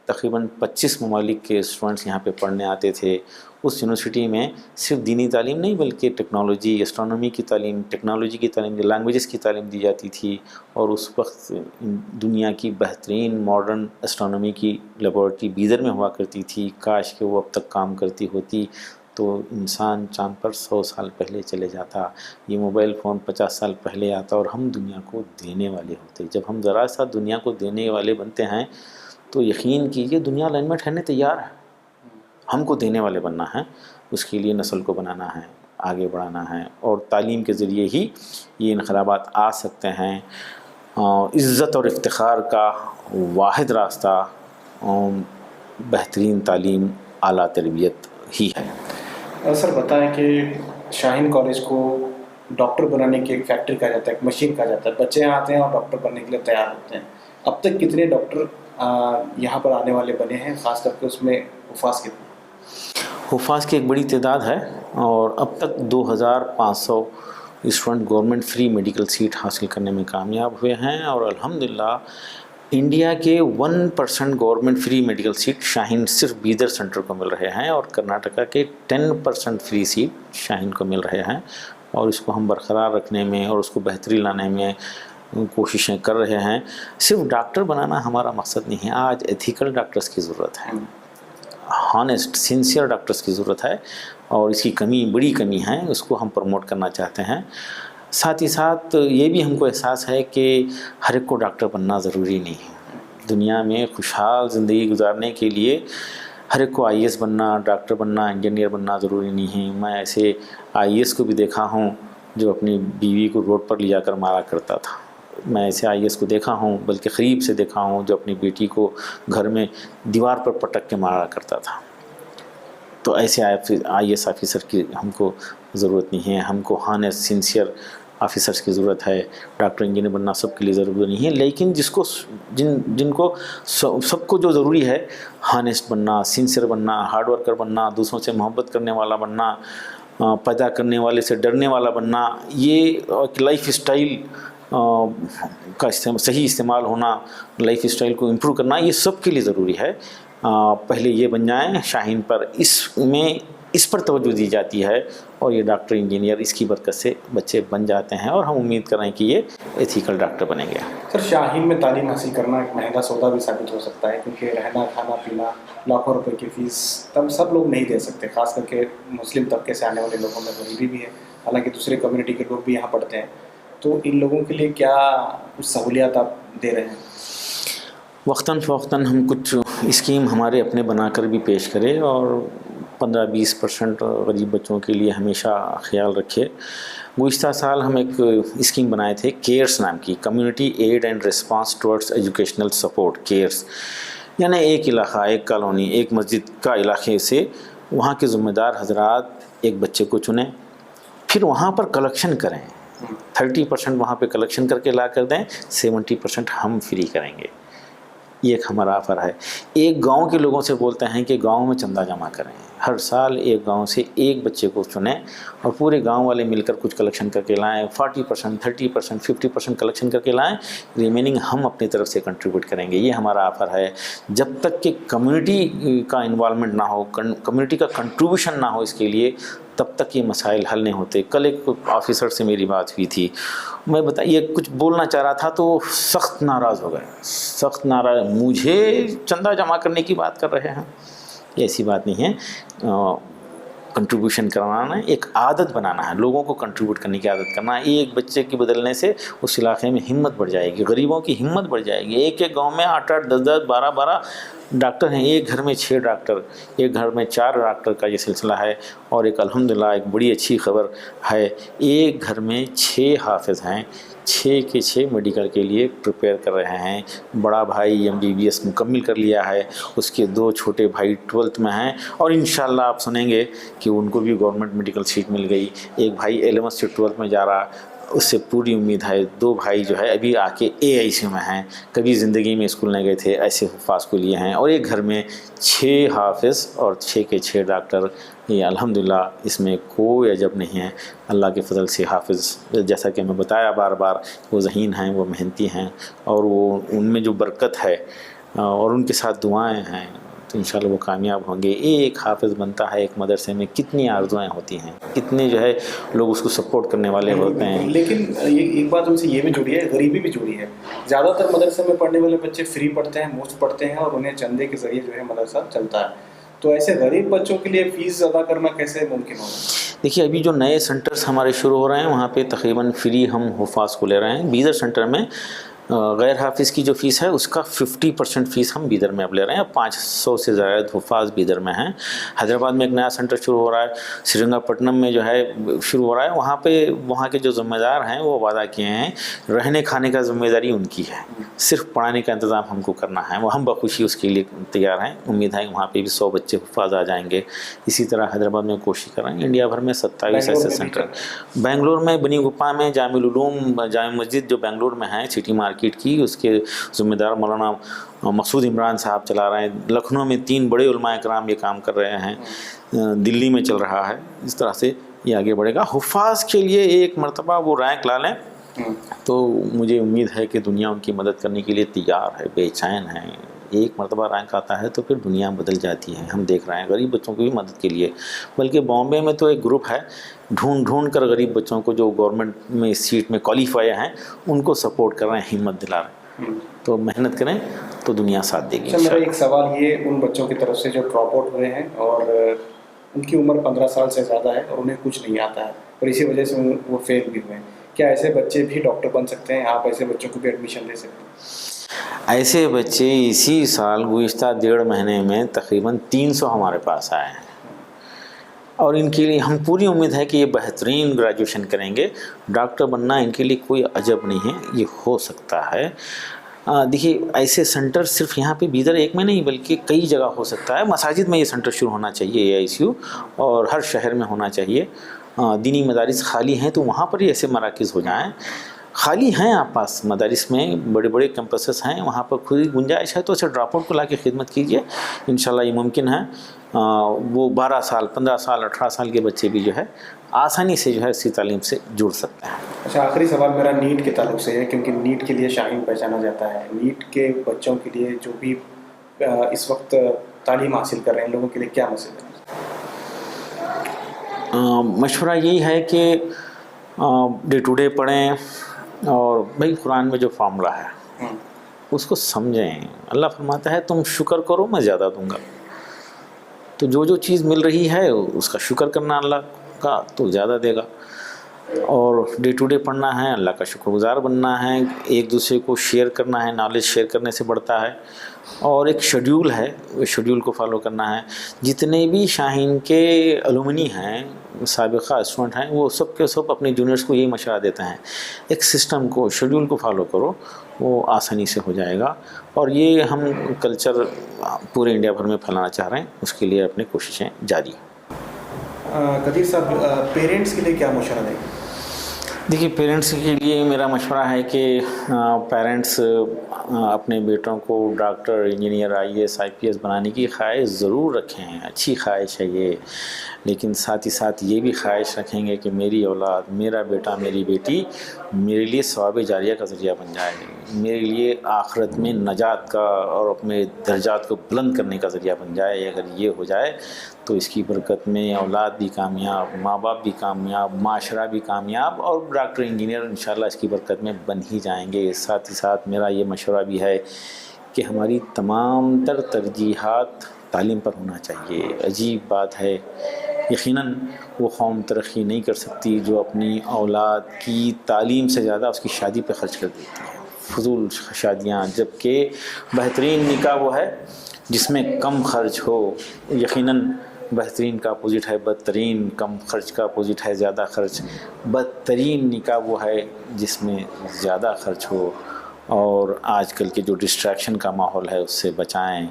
تقریباً 25 ممالک کے اسٹوڈنٹس یہاں پہ پڑھنے آتے تھے. اس یونیورسٹی میں صرف دینی تعلیم نہیں بلکہ ٹیکنالوجی, اسٹرانومی کی تعلیم, ٹیکنالوجی کی تعلیم, لینگویجز کی تعلیم دی جاتی تھی. اور اس وقت دنیا کی بہترین ماڈرن اسٹرانومی کی لیبارٹری بیدر میں ہوا کرتی تھی. کاش کہ وہ اب تک کام کرتی ہوتی تو انسان چاند پر 100 سال پہلے چلے جاتا, یہ موبائل فون 50 سال پہلے آتا اور ہم دنیا کو دینے والے ہوتے. جب ہم ذرا سا دنیا کو دینے والے بنتے ہیں تو یقین کیجئے دنیا لائن میں ٹھہرنے تیار ہے. ہم کو دینے والے بننا ہے, اس کے لیے نسل کو بنانا ہے, آگے بڑھانا ہے, اور تعلیم کے ذریعے ہی یہ انقلابات آ سکتے ہیں. عزت اور افتخار کا واحد راستہ بہترین تعلیم, اعلیٰ تربیت ہی ہے. سر بتائیں کہ شاہین کالج کو ڈاکٹر بنانے کی ایک فیکٹری کہا جاتا ہے, ایک مشین کہا جاتا ہے. بچے یہاں آتے ہیں اور ڈاکٹر بننے کے لیے تیار ہوتے ہیں. اب تک کتنے ڈاکٹر یہاں پر آنے والے بنے ہیں, خاص کر کے اس میں حفاظ کتنے؟ حفاظ کی ایک بڑی تعداد ہے, اور اب تک 2500 student government free medical seat حاصل کرنے میں کامیاب ہوئے ہیں. اور الحمدللہ انڈیا کے 1% گورنمنٹ فری میڈیکل سیٹ شاہین صرف بیدر سینٹر کو مل رہے ہیں, اور کرناٹکا کے 10% فری سیٹ شاہین کو مل رہے ہیں. اور اس کو ہم برقرار رکھنے میں اور اس کو بہتری لانے میں کوششیں کر رہے ہیں. صرف ڈاکٹر بنانا ہمارا مقصد نہیں ہے. آج ایتھیکل ڈاکٹرز کی ضرورت ہے, ہانیسٹ سنسیئر ڈاکٹرز کی ضرورت ہے, اور اس کی بڑی کمی ہے. اس کو ہم پروموٹ کرنا چاہتے ہیں. ساتھ ہی ساتھ یہ بھی ہم کو احساس ہے کہ ہر ایک کو ڈاکٹر بننا ضروری نہیں ہے. دنیا میں خوشحال زندگی گزارنے کے لیے ہر ایک کو IAS بننا, ڈاکٹر بننا, انجینئر بننا ضروری نہیں ہے. میں ایسے IAS کو بھی دیکھا ہوں جو اپنی بیوی کو روڈ پر لے جا کر مارا کرتا تھا. میں ایسے IAS کو دیکھا ہوں, بلکہ قریب سے دیکھا ہوں, جو اپنی بیٹی کو گھر میں دیوار پر پٹک کے مارا کرتا تھا. تو ایسے IAS آفیسر کی ہم کو ضرورت نہیں ہے. ہم کو ہانیسٹ سنسیئر آفیسرس کی ضرورت ہے. ڈاکٹر انجینئر بننا سب کے لیے ضروری نہیں ہے, لیکن جن کو سب کو جو ضروری ہے, ہانیسٹ بننا, سنسیئر بننا, ہارڈ ورکر بننا, دوسروں سے محبت کرنے والا بننا, پیدا کرنے والے سے ڈرنے والا بننا, یہ ایک لائف اسٹائل کا صحیح استعمال ہونا، لائف اسٹائل کو امپروو کرنا، یہ سب کے لیے ضروری ہے۔ پہلے یہ بن جائیں شاہین پر، اس پر توجہ دی جاتی ہے، اور یہ ڈاکٹر انجینئر اس کی برکت سے بچے بن جاتے ہیں، اور ہم امید کر رہے ہیں کہ یہ ایتھیکل ڈاکٹر بنیں گے۔ سر، شاہین میں تعلیم حاصل کرنا ایک مہنگا سودا بھی ثابت ہو سکتا ہے، کیونکہ رہنا، کھانا پینا، لاکھوں روپے کی فیس تب سب لوگ نہیں دے سکتے، خاص کر کے مسلم طبقے سے آنے والے لوگوں میں غریبی بھی ہے، حالانکہ دوسرے کمیونٹی کے لوگ بھی یہاں پڑھتے ہیں، تو ان لوگوں کے لیے کیا کچھ سہولیات آپ دے رہے ہیں؟ وقتاً فوقتاً ہم کچھ اسکیم ہمارے اپنے بنا کر بھی پیش کریں، اور 15-20% غریب بچوں کے لیے ہمیشہ خیال رکھے۔ گزشتہ سال ہم ایک اسکیم بنائے تھے کیئرس نام کی، community aid and response towards educational support, CARES, یعنی ایک علاقہ، ایک کالونی، ایک مسجد کا علاقے سے وہاں کے ذمہ دار حضرات ایک بچے کو چنیں، پھر وہاں پر کلیکشن کریں، 30% وہاں پہ کلیکشن کر کے لا کر دیں، 70% ہم فری کریں گے۔ یہ ایک ہمارا آفر ہے۔ ایک گاؤں کے لوگوں سے بولتے ہیں کہ گاؤں میں چندہ جمع کریں، ہر سال ایک گاؤں سے ایک بچے کو چنیں، اور پورے گاؤں والے مل کر کچھ کلیکشن کر کے لائیں، 40%، 30%، 50% کلیکشن کر کے لائیں، ریمیننگ ہم اپنی طرف سے کنٹریبیوٹ کریں گے۔ یہ ہمارا آفر ہے۔ جب تک کہ کمیونٹی کا انوالومنٹ نہ ہو، کمیونٹی کا کنٹریبیوشن نہ ہو اس کے لیے، تب تک یہ مسائل حل نہیں ہوتے۔ کل ایک آفیسر سے میری بات ہوئی تھی، میں بتائیے کچھ بولنا چاہ رہا تھا تو سخت ناراض ہو گئے، سخت ناراض، مجھے چندہ جمع کرنے کی بات کر رہے ہیں۔ یہ ایسی بات نہیں ہے، کنٹریبیوشن کروانا ہے، ایک عادت بنانا ہے، لوگوں کو کنٹریبیوٹ کرنے کی عادت کرنا ہے۔ ایک بچے کی بدلنے سے اس علاقے میں ہمت بڑھ جائے گی، غریبوں کی ہمت بڑھ جائے گی۔ ایک ایک گاؤں میں 8-8، 10-10، 12-12 ڈاکٹر ہیں، ایک گھر میں 6 ڈاکٹر، ایک گھر میں 4 ڈاکٹر کا یہ سلسلہ ہے۔ اور ایک الحمدللہ ایک بڑی اچھی خبر ہے، ایک گھر میں 6 حافظ ہیں، 6 کے 6 میڈیکل کے لیے پریپیئر کر رہے ہیں۔ بڑا بھائی MBBS مکمل کر لیا ہے، اس کے 2 چھوٹے بھائی 12th میں ہیں، اور انشاءاللہ آپ سنیں گے کہ ان کو بھی گورنمنٹ میڈیکل سیٹ مل گئی۔ ایک بھائی 11th سے 12th میں جا رہا، اس سے پوری امید ہے۔ 2 بھائی جو ہے ابھی آ کے AICU میں ہیں، کبھی زندگی میں اسکول نہیں گئے تھے، ایسے حفاظ کو لیے ہیں۔ اور ایک گھر میں 6 حافظ اور 6 کے 6 ڈاکٹر۔ یہ الحمدللہ اس میں کوئی عجب نہیں ہے، اللہ کے فضل سے حافظ، جیسا کہ میں بتایا بار بار، وہ ذہین ہیں، وہ محنتی ہیں، اور وہ ان میں جو برکت ہے اور ان کے ساتھ دعائیں ہیں تو انشاءاللہ وہ کامیاب ہوں گے۔ ایک حافظ بنتا ہے ایک مدرسے میں، کتنی آرزویں ہوتی ہیں، کتنے جو ہے لوگ اس کو سپورٹ کرنے والے ہوتے ہیں۔ لیکن ایک بات ان سے یہ بھی جڑی ہے، غریبی بھی جڑی ہے۔ زیادہ تر مدرسے میں پڑھنے والے بچے فری پڑھتے ہیں، مفت پڑھتے ہیں، اور انہیں چندے کے ذریعے جو ہے مدرسہ چلتا ہے، تو ایسے غریب بچوں کے لیے فیس ادا کرنا کیسے ممکن ہوگا؟ دیکھیے ابھی جو نئے سینٹرز ہمارے شروع ہو رہے ہیں وہاں پہ تقریباً فری ہم حفاظ کو لے رہے ہیں۔ بیدر سینٹر میں غیر حافظ کی جو فیس ہے اس کا 50% فیس ہم بیدر میں اب لے رہے ہیں۔ 500 سے زائد حفاظ بیدر میں ہیں۔ حیدرآباد میں ایک نیا سینٹر شروع ہو رہا ہے، سرنگا پٹنم میں جو ہے شروع ہو رہا ہے۔ وہاں پہ وہاں کے جو ذمہ دار ہیں وہ وعدہ کیے ہیں، رہنے کھانے کا ذمہ داری ان کی ہے، صرف پڑھانے کا انتظام ہم کو کرنا ہے۔ وہ ہم بخوشی اس کے لیے تیار ہیں۔ امید ہے کہ وہاں پہ بھی 100 بچے حفاظ آ جائیں گے۔ اسی طرح حیدرآباد میں کوشش کر رہے ہیں، انڈیا بھر میں 27 ایسے سینٹر، بنگلور میں بنی گپا میں جامع العلوم جامع مسجد جو بنگلور میں ہے سٹی مارکیٹ کی، اس کے ذمہ دار مولانا مسعود عمران صاحب چلا رہے ہیں۔ لکھنؤ میں 3 بڑے علماء کرام یہ کام کر رہے ہیں، دلی میں چل رہا ہے۔ اس طرح سے یہ آگے بڑھے گا۔ حفاظ کے لیے ایک مرتبہ وہ رینک لا لیں تو مجھے امید ہے کہ دنیا ان کی مدد کرنے کے لیے تیار ہے، بے چین ہے۔ ایک مرتبہ رینک آتا ہے تو پھر دنیا بدل جاتی ہے۔ ہم دیکھ رہے ہیں غریب بچوں کی بھی مدد کے لیے، بلکہ بامبے میں تو ایک گروپ ہے، ڈھونڈ کر غریب بچوں کو جو گورنمنٹ میں سیٹ میں کوالیفائی ہیں ان کو سپورٹ کر رہے ہیں، ہمت دلا رہے ہیں۔ تو محنت کریں تو دنیا ساتھ دے گی۔ میرا ایک سوال یہ ان بچوں کی طرف سے جو ڈراپ آؤٹ ہوئے ہیں اور ان کی عمر 15 سال سے زیادہ ہے اور انہیں کچھ نہیں آتا ہے اور اسی وجہ سے وہ فیل بھی ہوئے ہیں، کیا ایسے بچے بھی ڈاکٹر بن سکتے ہیں؟ آپ ایسے بچوں کو بھی ایڈمیشن دے سکتے ہیں؟ ایسے بچے اسی سال گزشتہ 1.5 مہینے میں تقریباً 300 ہمارے پاس آئے ہیں، اور ان کے لیے ہم پوری امید ہے کہ یہ بہترین گریجویشن کریں گے۔ ڈاکٹر بننا ان کے لیے کوئی عجب نہیں ہے، یہ ہو سکتا ہے۔ دیکھیے ایسے سینٹر صرف یہاں پہ بیدر ایک میں نہیں بلکہ کئی جگہ ہو سکتا ہے۔ مساجد میں یہ سینٹر شروع ہونا چاہیے، AICU، اور ہر شہر میں ہونا چاہیے۔ دینی مدارس خالی ہیں تو وہاں پر ہی ایسے مراکز ہو جائیں۔ خالی ہیں آپ پاس مدارس میں بڑے بڑے کیمپسز ہیں، وہاں پر خود ہی گنجائش ہے، تو اسے ڈراپ آؤٹ کو لا کے خدمت کیجیے، انشاءاللہ یہ ممکن ہے۔ وہ 12 سال 15 سال 18 سال کے بچے بھی جو ہے آسانی سے جو ہے اسی تعلیم سے جڑ سکتے ہیں۔ اچھا، آخری سوال میرا نیٹ کے تعلق سے ہے، کیونکہ نیٹ کے لیے شاہین پہچانا جاتا ہے۔ نیٹ کے بچوں کے لیے جو بھی اس وقت تعلیم حاصل کر رہے ہیں لوگوں کے لیے کیا مسئلہ ہے؟ مشورہ یہی ہے کہ ڈے ٹو ڈے پڑھیں، اور بھائی قرآن میں جو فارمولہ ہے اس کو سمجھیں۔ اللہ فرماتا ہے تم شکر کرو میں زیادہ دوں گا، تو جو چیز مل رہی ہے اس کا شکر کرنا اللہ کا تو زیادہ دے گا، اور ڈے ٹو ڈے پڑھنا ہے، اللہ کا شکر گزار بننا ہے، ایک دوسرے کو شیئر کرنا ہے، نالج شیئر کرنے سے بڑھتا ہے، اور ایک شیڈیول ہے، اس شیڈیول کو فالو کرنا ہے۔ جتنے بھی شاہین کے الومنی ہیں، سابقہ اسٹوڈنٹ ہیں، وہ سب کے سب اپنے جونیئرس کو یہی مشورہ دیتے ہیں، ایک سسٹم کو شیڈیول کو فالو کرو، وہ آسانی سے ہو جائے گا۔ اور یہ ہم کلچر پورے انڈیا بھر میں پھیلانا چاہ رہے ہیں، اس کے لیے اپنی کوششیں جاری ہیں۔ قدیر صاحب، پیرنٹس کے لیے کیا مشورہ دیں گے؟ دیکھیے، پیرنٹس کے لیے میرا مشورہ ہے کہ پیرنٹس اپنے بیٹوں کو ڈاکٹر، انجینئر، IAS IPS بنانے کی خواہش ضرور رکھیں، اچھی خواہش ہے یہ، لیکن ساتھ ہی ساتھ یہ بھی خواہش رکھیں گے کہ میری اولاد، میرا بیٹا، میری بیٹی میرے لیے ثواب جاریہ کا ذریعہ بن جائے، میرے لیے آخرت میں نجات کا اور اپنے درجات کو بلند کرنے کا ذریعہ بن جائے۔ اگر یہ ہو جائے تو اس کی برکت میں اولاد بھی کامیاب، ماں باپ بھی کامیاب، معاشرہ بھی کامیاب، اور ڈاکٹر، انجینئر انشاءاللہ اس کی برکت میں بن ہی جائیں گے۔ ساتھ ہی ساتھ میرا یہ مشورہ بھی ہے کہ ہماری تمام تر ترجیحات تعلیم پر ہونا چاہیے۔ عجیب بات ہے، یقیناً وہ قوم ترقی نہیں کر سکتی جو اپنی اولاد کی تعلیم سے زیادہ اس کی شادی پہ خرچ کر دیتی ہے، فضول شادیاں، جبکہ بہترین نکاح وہ ہے جس میں کم خرچ ہو۔ یقیناً بہترین کا اپوزٹ ہے بدترین، کم خرچ کا اپوزٹ ہے زیادہ خرچ۔ بدترین نکاح وہ ہے جس میں زیادہ خرچ ہو، اور آج کل کے جو ڈسٹریکشن کا ماحول ہے اس سے بچائیں۔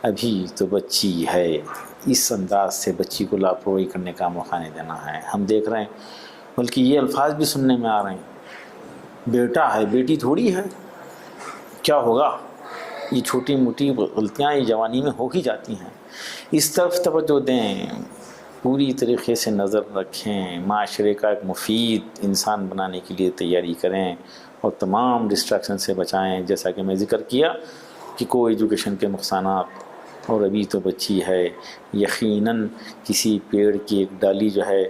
ابھی تو بچی ہے، اس انداز سے بچی کو لاپرواہی کرنے کا موقع نہیں دینا ہے۔ ہم دیکھ رہے ہیں، بلکہ یہ الفاظ بھی سننے میں آ رہے ہیں، بیٹا ہے بیٹی تھوڑی ہے، کیا ہوگا؟ یہ چھوٹی موٹی غلطیاں یہ جوانی میں ہو ہی جاتی ہیں۔ اس طرف توجہ دیں، پوری طریقے سے نظر رکھیں، معاشرے کا ایک مفید انسان بنانے کے لیے تیاری کریں، اور تمام ڈسٹریکشن سے بچائیں۔ جیسا کہ میں ذکر کیا کہ کو ایجوکیشن کے نقصانات، اور ابھی تو بچی ہے، یقیناً کسی پیڑ کی ایک ڈالی جو ہے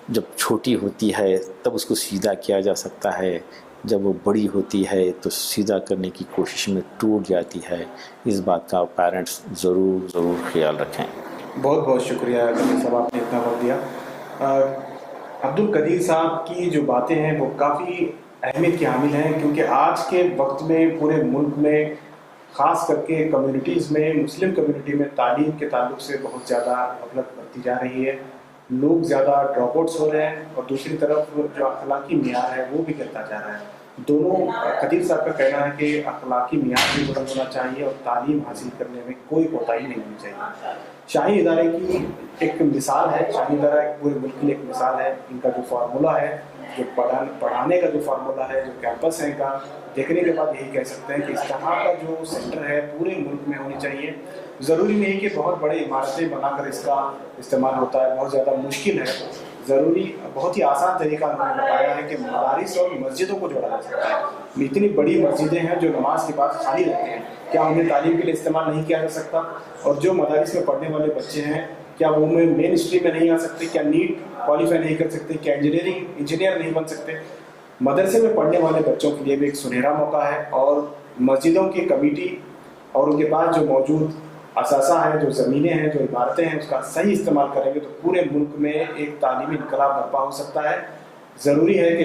جب چھوٹی ہوتی ہے تب اس کو سیدھا کیا جا سکتا ہے، جب وہ بڑی ہوتی ہے تو سیدھا کرنے کی کوشش میں ٹوٹ جاتی ہے۔ اس بات کا پیرنٹس ضرور خیال رکھیں۔ بہت بہت شکریہ قدیر صاحب، آپ نے اتنا وقت دیا۔ عبدالقدیر صاحب کی جو باتیں ہیں وہ کافی اہمیت کی حامل ہیں، کیونکہ آج کے وقت میں پورے ملک میں، خاص کر کے کمیونٹیز میں، مسلم کمیونٹی میں تعلیم کے تعلق سے بہت زیادہ غفلت برتی جا رہی ہے، لوگ زیادہ ڈراپ آؤٹس ہو رہے ہیں، اور دوسری طرف جو اخلاقی معیار ہے وہ بھی گرتا جا رہا ہے۔ دونوں، قدیر صاحب کا کہنا ہے کہ اخلاقی معیار بھی بلند ہونا چاہیے اور تعلیم حاصل کرنے میں کوئی کوتاہی نہیں ہونی چاہیے۔ شاہین ادارے کی ایک مثال ہے، شاہین ادارہ ایک پورے ملک کے لیے ایک مثال ہے۔ ان کا جو فارمولہ ہے، جو پڑھانے کا جو فارمولہ ہے، جو کیمپس ہے کا، دیکھنے کے بعد یہی کہہ سکتے ہیں کہ اس طرح کا جو سینٹر ہے پورے ملک میں ہونی چاہیے۔ ضروری نہیں کہ بہت بڑے عمارتیں بنا کر اس کا استعمال ہوتا ہے، بہت زیادہ مشکل ہے۔ ضروری بہت ہی آسان طریقہ انہوں نے بتایا ہے کہ مدارس اور مسجدوں کو جوڑا جا سکتا ہے۔ اتنی بڑی مسجدیں ہیں جو نماز کے بعد خالی رہتی ہیں، کیا انہیں تعلیم کے لیے استعمال نہیں کیا جا سکتا؟ اور جو مدارس میں پڑھنے والے بچے ہیں، کیا وہ مین اسٹریم میں نہیں آ سکتے؟ کیا نیٹ کوالیفائی نہیں کر سکتے؟ کیا انجینئر نہیں بن سکتے؟ مدرسے میں پڑھنے والے بچوں کے لیے بھی ایک سنہرا موقع ہے، اور مسجدوں کی کمیٹی اور ان کے پاس جو موجود اثاثہ ہے، جو زمینیں ہیں، جو عمارتیں ہیں، اس کا صحیح استعمال کریں گے تو پورے ملک میں ایک تعلیمی انقلاب برپا ہو سکتا ہے۔ ضروری ہے کہ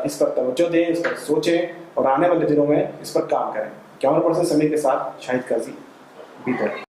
اس پر توجہ دیں، اس پر سوچیں، اور آنے والے دنوں میں اس پر کام کریں۔ 51% سمیع کے ساتھ شاہد قاضی، بیدر۔